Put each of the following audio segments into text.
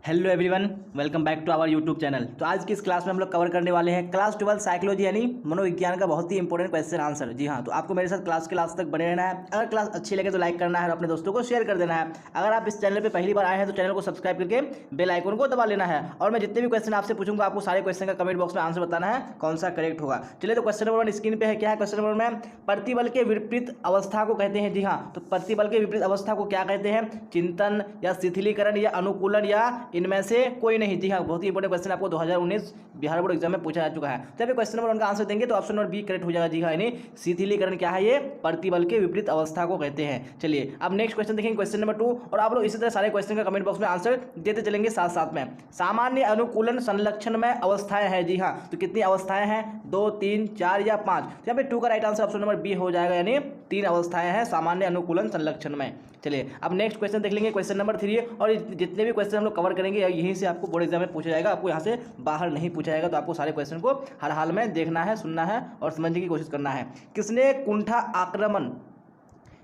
Hello everyone, welcome back to our YouTube channel. तो आज की इस क्लास में हम लोग कवर करने वाले हैं क्लास 12 साइकोलॉजी यानी मनोविज्ञान का बहुत ही इंपॉर्टेंट क्वेश्चन आंसर। जी हाँ, तो आपको मेरे साथ क्लास के लास्ट तक बने रहना है। अगर क्लास अच्छी लगे तो लाइक करना है और अपने दोस्तों को शेयर कर देना है। अगर आप इस चैनल पर पहली बार आए हैं तो चैनल को सब्सक्राइब करके बेल आइकन को दबा लेना है। और मैं जितने भी क्वेश्चन आपसे पूछूंगा आपको सारे क्वेश्चन का कमेंट बॉक्स में आंसर बताना है कौन सा करेक्ट होगा। चलिए, तो क्वेश्चन नंबर 1 स्क्रीन पे है। क्या है क्वेश्चन नंबर 1 में? प्रतिबल के विपरीत अवस्था को कहते हैं। जी हाँ, तो प्रतिबल के विपरीत अवस्था को क्या कहते हैं? चिंतन या शिथिलीकरण या अनुकूलन या इनमें से कोई नहीं। जी हाँ, बहुत ही इंपॉर्टेंट क्वेश्चन आपको 2019 बिहार बोर्ड एग्जाम में पूछा जा चुका है। तो अभी क्वेश्चन नंबर 1 का आंसर देंगे तो ऑप्शन नंबर बी करेक्ट हो जाएगा। जी हाँ, यानी शिथिलीकरण क्या है? ये प्रतिबल के विपरीत अवस्था को कहते हैं। चलिए, अब नेक्स्ट क्वेश्चन देखेंगे, क्वेश्चन नंबर 2। और आप लोग इसी तरह सारे क्वेश्चन का कमेंट बॉक्स में आंसर देते चलेंगे साथ साथ में। सामान्य अनुकूलन संलक्षण में अवस्थाएं हैं। जी हाँ, तो कितनी अवस्थाएं हैं? 2, 3, 4 या 5? तो यहाँ पे 2 का right answer option number B हो जाएगा, यानी 3 अवस्थाएं हैं सामान्य अनुकूलन संलक्षण में। चलिए, अब नेक्स्ट क्वेश्चन देख लेंगे, क्वेश्चन नंबर 3। और जितने भी क्वेश्चन हम लोग कवर करेंगे यहीं से आपको बोर्ड एग्जाम में पूछा जाएगा, आपको यहाँ से बाहर नहीं पूछा जाएगा। तो आपको सारे क्वेश्चन को हर हाल में देखना है, सुनना है और समझने की कोशिश करना है। किसने कुंठा आक्रमण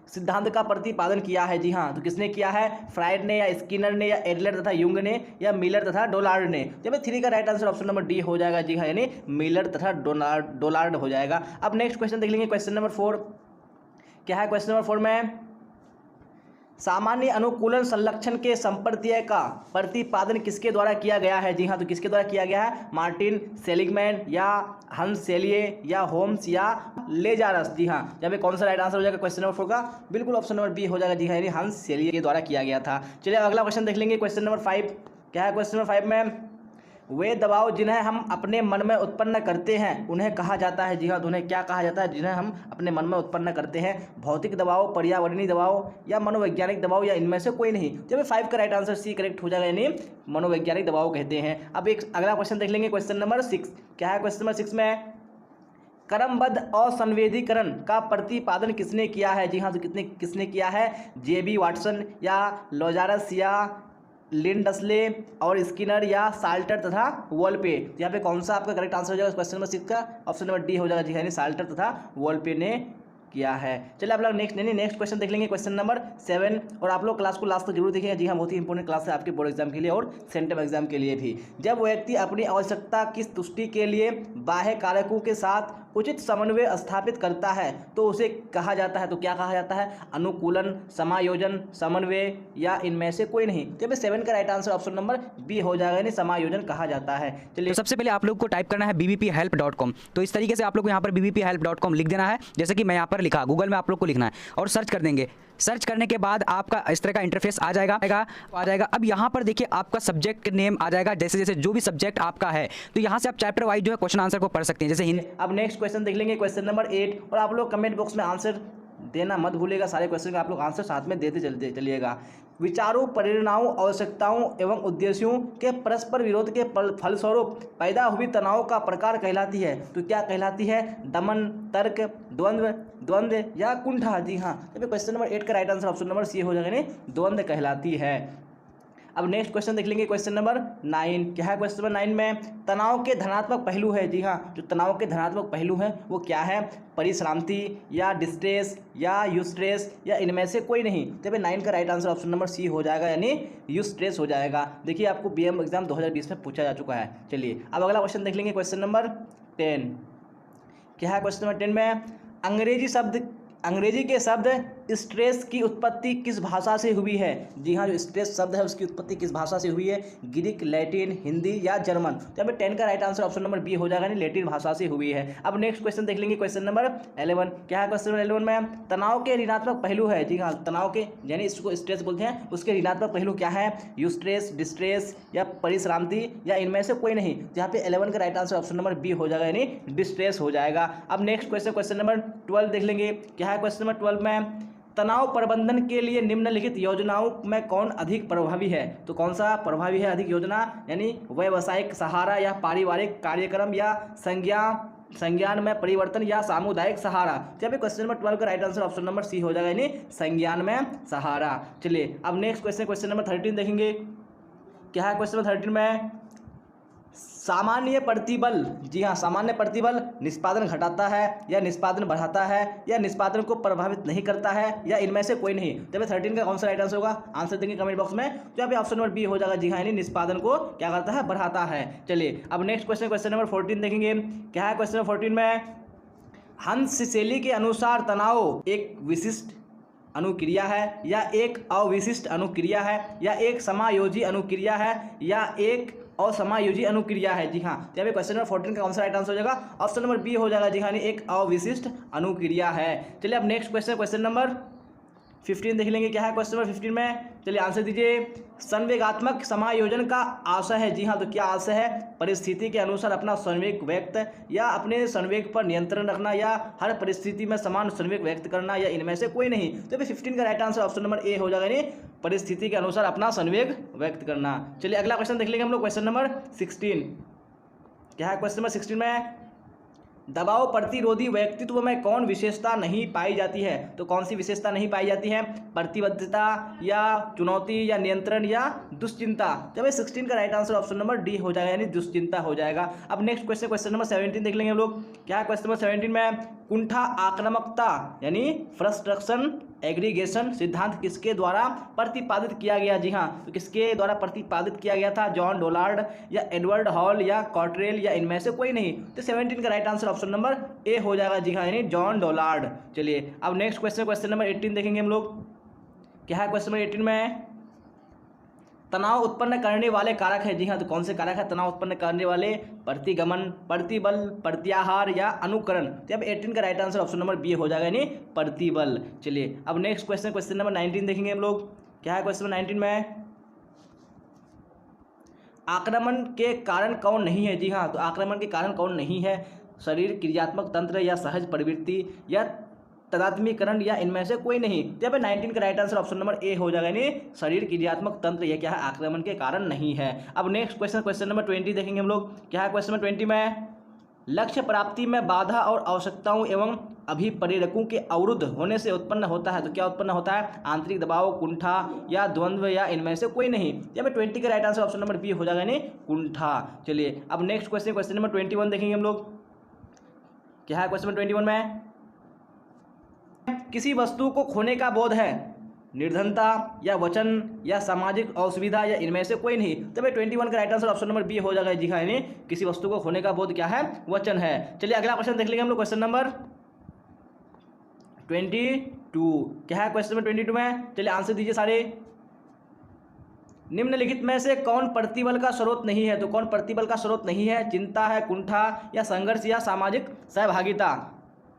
सिद्धांत का प्रतिपादन किया है? जी हाँ, तो किसने किया है? फ्राइड ने या स्किनर ने या एडलर तथा युंग ने या मिलर तथा डोलार्ड ने? जब 3 का right answer option number D हो जाएगा। जी हाँ, यानी मिलर तथा डोलार्ड हो जाएगा। अब नेक्स्ट क्वेश्चन देख लेंगे, क्वेश्चन नंबर 4। क्या है क्वेश्चन नंबर 4 में? सामान्य अनुकूलन संलक्षण के संप्रत्यय का प्रतिपादन किसके द्वारा किया गया है? जी हाँ, तो किसके द्वारा किया गया है? मार्टिन सेलिगमैन या हंस सेलिए या होम्स या लेजारस? जी हाँ, यहाँ पे कौन सा राइट आंसर हो जाएगा क्वेश्चन नंबर 4 का? बिल्कुल ऑप्शन नंबर बी हो जाएगा। जी हाँ, यानी हंस सेलिए के द्वारा किया गया था। चलिए, अगला क्वेश्चन देख लेंगे, क्वेश्चन नंबर 5। क्या है क्वेश्चन नंबर 5 में? वे दबाव जिन्हें हम अपने मन में उत्पन्न करते हैं उन्हें कहा जाता है। जी हाँ, तो उन्हें क्या कहा जाता है? जिन्हें हम अपने मन में उत्पन्न करते हैं। भौतिक दबाव, पर्यावरणीय दबाव या मनोवैज्ञानिक दबाव या इनमें से कोई नहीं? जब 5 का राइट आंसर सी करेक्ट हो जाएगा, यानी मनोवैज्ञानिक दबाव कहते हैं। अब एक अगला क्वेश्चन देख लेंगे, क्वेश्चन नंबर 6। क्या है क्वेश्चन नंबर 6 में? क्रमबद्ध असंवेदीकरण का प्रतिपादन किसने किया है? जी हाँ, तो किसने किया है? जे.बी. वाटसन या लोजारस या लिंडसले और स्किनर या साल्टर तथा वॉलपे? यहाँ पे कौन सा आपका करेक्ट आंसर हो जाएगा क्वेश्चन नंबर 6 का? ऑप्शन नंबर डी हो जाएगा। जी यानी साल्टर तथा वॉलपे ने किया है। चलिए, आप लोग नेक्स्ट क्वेश्चन देख लेंगे, क्वेश्चन नंबर 7। और आप लोग क्लास को लास्ट तक जरूर देखेंगे। जी हाँ, बहुत ही इंपॉर्टेंट क्लास है आपके बोर्ड एग्जाम के लिए और सेंट्रल एग्जाम के लिए भी। जब व्यक्ति अपनी आवश्यकता की तुष्टि के लिए बाह्य कारकों के साथ उचित समन्वय स्थापित करता है तो उसे कहा जाता है। तो क्या कहा जाता है? अनुकूलन, समायोजन, समन्वय या इनमें से कोई नहीं? तो 7 का right answer option number B हो जाएगा, यानी समायोजन कहा जाता है। चलिए, तो सबसे पहले आप लोग को टाइप करना है bbphelp.com। तो इस तरीके से आप लोग को यहाँ पर bbphelp.com लिख देना है, जैसे कि मैं यहाँ पर लिखा। गूगल में आप लोग को लिखना है और सर्च कर देंगे। सर्च करने के बाद आपका इस तरह का इंटरफेस आ जाएगा। अब यहाँ पर देखिए आपका सब्जेक्ट नेम आ जाएगा, जैसे जैसे जो भी सब्जेक्ट आपका है। तो यहाँ से आप चैप्टर वाइज जो है क्वेश्चन आंसर को पढ़ सकते हैं, जैसे हिंदी। अब नेक्स्ट क्वेश्चन देख लेंगे, क्वेश्चन नंबर 8। और आप लोग कमेंट बॉक्स में आंसर देना मत भूलिएगा। सारे क्वेश्चन का आप लोग आंसर साथ में देते चलिएगा। विचारों, प्रेरणाओं, आवश्यकताओं एवं उद्देश्यों के परस्पर विरोध के फलस्वरूप पैदा हुई तनाव का प्रकार कहलाती है। तो क्या कहलाती है? दमन, तर्क, द्वंद्व या कुंठा? जी हाँ, तो क्वेश्चन नंबर 8 का right answer option number C हो जाएगा, यानी द्वंद्व कहलाती है। अब नेक्स्ट क्वेश्चन देख लेंगे, क्वेश्चन नंबर 9। क्या है क्वेश्चन नंबर 9 में? तनाव के धनात्मक पहलू है। जी हाँ, जो तनाव के धनात्मक पहलू हैं वो क्या है? परिश्रांति या डिस्ट्रेस या यूस्ट्रेस या इनमें से कोई नहीं? तो 9 का right answer option number C हो जाएगा, यानी यूस्ट्रेस हो जाएगा। देखिए, आपको बीएम एग्जाम 2020 में पूछा जा चुका है। चलिए, अब अगला क्वेश्चन देख लेंगे, क्वेश्चन नंबर 10। क्या है क्वेश्चन नंबर 10 में? अंग्रेजी के शब्द स्ट्रेस की उत्पत्ति किस भाषा से हुई है? जी हाँ, जो स्ट्रेस शब्द है उसकी उत्पत्ति किस भाषा से हुई है? ग्रीक, लैटिन, हिंदी या जर्मन? तो यहाँ पे 10 का right answer option number B हो जाएगा, यानी लैटिन भाषा से हुई है। अब नेक्स्ट क्वेश्चन देख लेंगे, क्वेश्चन नंबर 11। क्या है क्वेश्चन नंबर 11 में? तनाव के ऋणात्मक पहलू है। जी हाँ, तनाव के यानी इसको स्ट्रेस बोलते हैं, उसके ऋणात्मक पहलू क्या है? यूस्ट्रेस, डिस्ट्रेस या परिश्रांति या इनमें से कोई नहीं? यहाँ पे 11 का right answer option number B हो जाएगा, यानी डिस्ट्रेस हो जाएगा। अब नेक्स्ट क्वेश्चन नंबर 12 देख लेंगे। क्या है क्वेश्चन नंबर 12 में? तनाव प्रबंधन के लिए निम्नलिखित योजनाओं में कौन अधिक प्रभावी है? तो कौन सा प्रभावी है अधिक योजना? यानी व्यावसायिक सहारा या पारिवारिक कार्यक्रम या संज्ञान में परिवर्तन या सामुदायिक सहारा? जब क्वेश्चन नंबर 12 का right answer option number C हो जाएगा, यानी संज्ञान में सहारा। चलिए, अब नेक्स्ट क्वेश्चन नंबर 13 देखेंगे। क्या है क्वेश्चन नंबर 13 में? सामान्य प्रतिबल, जी हाँ, सामान्य प्रतिबल निष्पादन घटाता है या निष्पादन बढ़ाता है या निष्पादन को प्रभावित नहीं करता है या इनमें से कोई नहीं। तो यहाँ 13 का कौन सा राइट आंसर होगा, आंसर देंगे कमेंट बॉक्स में। तो यहाँ पे ऑप्शन नंबर बी हो जाएगा, जी हाँ, यानी निष्पादन को क्या करता है, बढ़ाता है। चलिए अब नेक्स्ट क्वेश्चन, क्वेश्चन नंबर 14 देखेंगे। क्या है क्वेश्चन नंबर 14 में, हंस शैली के अनुसार तनाव एक विशिष्ट अनुक्रिया है या एक अविशिष्ट अनुक्रिया है या एक समायोजी अनुक्रिया है या एक असमायोजी अनुक्रिया है। जी हाँ, तो यहाँ पे क्वेश्चन नंबर 14 का कौन सा राइट आंसर हो जाएगा, ऑप्शन नंबर बी हो जाएगा, जी हाँ, एक अविशिष्ट अनुक्रिया है। चलिए अब नेक्स्ट क्वेश्चन, क्वेश्चन नंबर 15 देख लेंगे। क्या है क्वेश्चन नंबर 15 में, चलिए आंसर दीजिए। संवेगात्मक समायोजन का आशय है, जी हाँ, तो क्या आशय है, परिस्थिति के अनुसार अपना संवेग व्यक्त या अपने संवेग पर नियंत्रण रखना या हर परिस्थिति में समान संवेग व्यक्त करना या इनमें से कोई नहीं। तो 15 का right answer option number A हो जाएगा, यानी परिस्थिति के अनुसार अपना संवेग व्यक्त करना। चलिए अगला क्वेश्चन देख लेंगे हम लोग, क्वेश्चन नंबर 16। क्या है क्वेश्चन नंबर 16 में, दबाव प्रतिरोधी व्यक्तित्व में कौन विशेषता नहीं पाई जाती है। तो कौन सी विशेषता नहीं पाई जाती है, प्रतिबद्धता या चुनौती या नियंत्रण या दुश्चिंता। जब 16 का right answer option number D हो जाएगा, यानी दुश्चिंता हो जाएगा। अब नेक्स्ट क्वेश्चन, क्वेश्चन नंबर 17 देख लेंगे हम लोग। क्या है क्वेश्चन नंबर 17 में, कुंठा आक्रामकता यानी फ्रस्ट्रक्शन एग्रीगेशन सिद्धांत किसके द्वारा प्रतिपादित किया गया। जी हाँ, तो किसके द्वारा प्रतिपादित किया गया था, जॉन डोलार्ड या एडवर्ड हॉल या कॉटरेल या इनमें से कोई नहीं। तो 17 का right answer option number A हो जाएगा, जी हाँ, यानी जॉन डोलार्ड। चलिए अब नेक्स्ट क्वेश्चन, क्वेश्चन नंबर 18 देखेंगे हम लोग। क्या है क्वेश्चन नंबर 18 में, तनाव उत्पन्न करने वाले कारक है। जी हाँ, तो कौन से कारक है तनाव उत्पन्न करने वाले, प्रतिगमन, प्रतिबल, प्रत्याहार या अनुकरण। तो अब 18 का right answer option number B हो जाएगा, यानी प्रतिबल। चलिए अब नेक्स्ट क्वेश्चन, क्वेश्चन नंबर 19 देखेंगे हम लोग। क्या है क्वेश्चन नंबर 19 में, आक्रमण के कारण कौन नहीं है। जी हाँ, तो आक्रमण के कारण कौन नहीं है, शरीर, क्रियात्मक तंत्र या सहज प्रवृत्ति या तदात्मीकरण या इनमें से कोई नहीं। तो यहाँ पे 19 का right answer option number A हो जाएगा, यानी शरीर, क्रियात्मक तंत्र यह क्या है, आक्रमण के कारण नहीं है। अब नेक्स्ट क्वेश्चन, क्वेश्चन नंबर 20 देखेंगे हम लोग। क्या है क्वेश्चन नंबर 20 में, लक्ष्य प्राप्ति में बाधा और आवश्यकताओं एवं अभिप्रेरकों के अवरुद्ध होने से उत्पन्न होता है। तो क्या उत्पन्न होता है, आंतरिक दबाव, कुंठा या द्वंद्व या इनमें से कोई नहीं। यहाँ पे 20 का right answer option number B हो जाएगा, यानी कुंठा। चलिए अब नेक्स्ट क्वेश्चन, क्वेश्चन नंबर 21 देखेंगे हम लोग। क्या है क्वेश्चन नंबर 21 में, किसी वस्तु को खोने का बोध है, निर्धनता या वचन या सामाजिक असुविधा या इनमें से कोई नहीं। तो भाई 21 का right answer option number B हो जाएगा, जी हाँ, यानी किसी वस्तु को खोने का बोध क्या है, वचन है। चलिए अगला क्वेश्चन देख लेंगे हम लोग, क्वेश्चन नंबर 22। क्या है क्वेश्चन नंबर 22 में, चलिए आंसर दीजिए सारे। निम्नलिखित में से कौन प्रतिबल का स्रोत नहीं है। तो कौन प्रतिबल का स्रोत नहीं है, चिंता है, कुंठा या संघर्ष या सामाजिक सहभागिता।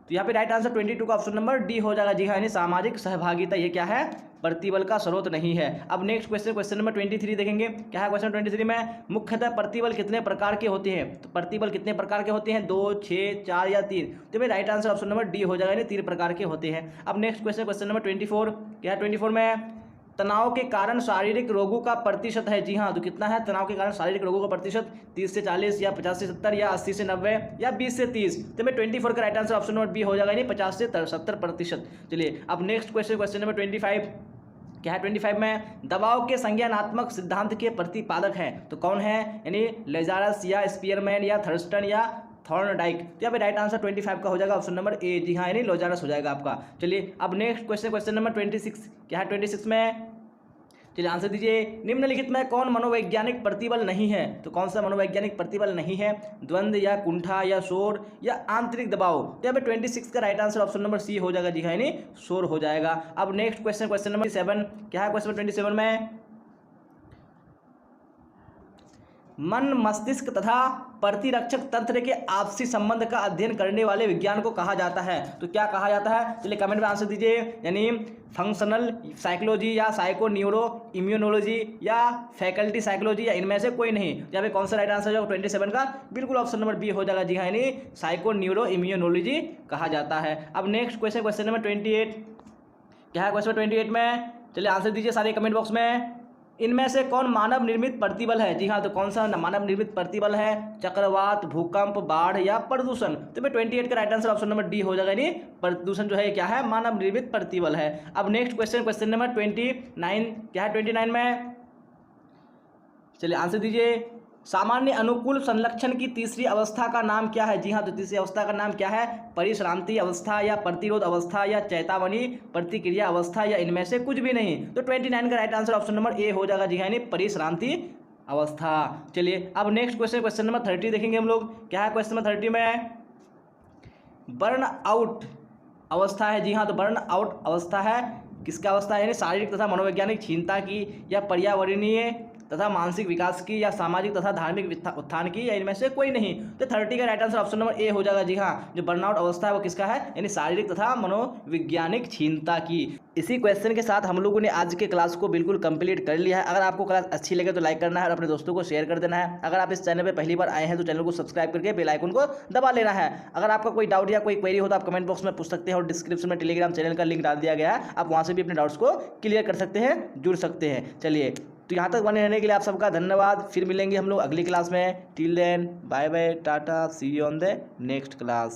तो यहाँ पे राइट आंसर 22 का ऑप्शन नंबर डी हो जाएगा, जी हाँ, यानी सामाजिक सहभागिता ये क्या है, प्रतिबल का स्रोत नहीं है। अब नेक्स्ट क्वेश्चन, क्वेश्चन नंबर 23 देखेंगे। क्या है क्वेश्चन 23 में, मुख्यतः प्रतिबल कितने प्रकार के होते हैं। तो प्रतिबल कितने प्रकार के होते हैं, 2, 6, 4 या 3। तो भाई right answer option number D हो जाएगा, यानी 3 प्रकार के होते हैं। अब नेक्स्ट क्वेश्चन, क्वेश्चन नंबर 24। क्या है 24 में, तनाव के कारण शारीरिक रोगों का प्रतिशत है। जी हाँ, तो कितना है तनाव के कारण शारीरिक रोगों का प्रतिशत, 30 से 40 या 50 से 70 या 80 से 90 या 20 से 30। तो मैं 24 का right answer option number B हो जाएगा, यानी 50 से 70%। चलिए अब नेक्स्ट क्वेश्चन, क्वेश्चन नंबर 25। क्या है 25 में, दबाव के संज्ञानात्मक सिद्धांत के प्रतिपादक है। तो कौन है, यानी लेजारस या स्पीयरमैन या थर्स्टन या थॉर्नडाइक। तो यहाँ पे राइट आंसर 25 का हो जाएगा, ऑप्शन नंबर ए, जी हाँ, यानी लोजारस हो जाएगा आपका। चलिए अब नेक्स्ट क्वेश्चन, क्वेश्चन नंबर 26। क्या है 26 में, चलिए आंसर दीजिए। निम्नलिखित में कौन मनोवैज्ञानिक प्रतिबल नहीं है। तो कौन सा मनोवैज्ञानिक प्रतिबल नहीं है, द्वंद्व या कुंठा या शोर या आंतरिक दबाव। तो यहाँ पे 26 का right answer option number C हो जाएगा, जी हाँ, यानी शोर हो जाएगा। अब नेक्स्ट क्वेश्चन, क्वेश्चन नंबर 7। क्या है क्वेश्चन 27 में, मन, मस्तिष्क तथा प्रतिरक्षक तंत्र के आपसी संबंध का अध्ययन करने वाले विज्ञान को कहा जाता है। तो क्या कहा जाता है, चलिए कमेंट में आंसर दीजिए। यानी फंक्शनल साइकोलॉजी या साइको न्यूरो इम्यूनोलॉजी या फैकल्टी साइकोलॉजी या इनमें से कोई नहीं। यहाँ पे कौन सा राइट आंसर होगा 27 का, बिल्कुल ऑप्शन नंबर बी हो जाएगा, जी हाँ, यानी साइको न्यूरो इम्यूनोलॉजी कहा जाता है। अब नेक्स्ट क्वेश्चन, क्वेश्चन नंबर 28। क्या है क्वेश्चन 28 में, चलिए आंसर दीजिए सारे कमेंट बॉक्स में। इनमें से कौन मानव निर्मित प्रतिबल है। जी हाँ, तो कौन सा मानव निर्मित प्रतिबल है, चक्रवात, भूकंप, बाढ़ या प्रदूषण। तो मैं 28 का right answer option number D हो जाएगा, यानी प्रदूषण जो है क्या है, मानव निर्मित प्रतिबल है। अब नेक्स्ट क्वेश्चन, क्वेश्चन नंबर 29। क्या है 29 में, चलिए आंसर दीजिए। सामान्य अनुकूल संलक्षण की तीसरी अवस्था का नाम क्या है? जी हाँ, तो तीसरी अवस्था का नाम क्या है? परिश्रांति अवस्था या प्रतिरोध अवस्था या चेतावनी प्रतिक्रिया अवस्था या इनमें से कुछ भी नहीं। तो 29 का right answer option number A हो जाएगा। जी हाँ, यानी परिश्रांति अवस्था। चलिए अब नेक्स्ट क्वेश्चन नंबर 30 देखेंगे हम लोग। क्या है क्वेश्चन नंबर 30 में? बर्न आउट अवस्था है। जी हाँ, तो बर्न आउट अवस्था है किसका अवस्था है? यानी शारीरिक तथा मनोवैज्ञानिक क्षीणता की या पर्यावरणीय तथा मानसिक विकास की या सामाजिक तथा धार्मिक उत्थान की या इनमें से कोई नहीं। तो 30 का right answer option number A हो जाएगा। जी हाँ, जो बर्नआउट अवस्था है वो किसका है? यानी शारीरिक तथा मनोवैज्ञानिक क्षीणता की। इसी क्वेश्चन के साथ हम लोगों ने आज के क्लास को बिल्कुल कंप्लीट कर लिया है। अगर आपको क्लास अच्छी लगे तो लाइक करना है और अपने दोस्तों को शेयर कर देना है। अगर आप इस चैनल पर पहली बार आए हैं तो चैनल को सब्सक्राइब करके बेल आइकन को दबा लेना है। अगर आपका कोई डाउट या कोई क्वेरी हो तो आप कमेंट बॉक्स में पूछ सकते हैं और डिस्क्रिप्शन में टेलीग्राम चैनल का लिंक डाल दिया गया है, आप वहाँ से भी अपने डाउट्स को क्लियर कर सकते हैं, जुड़ सकते हैं। चलिए, तो यहाँ तक बने रहने के लिए आप सबका धन्यवाद। फिर मिलेंगे हम लोग अगली क्लास में। Till then bye bye, tata, see you on the next class.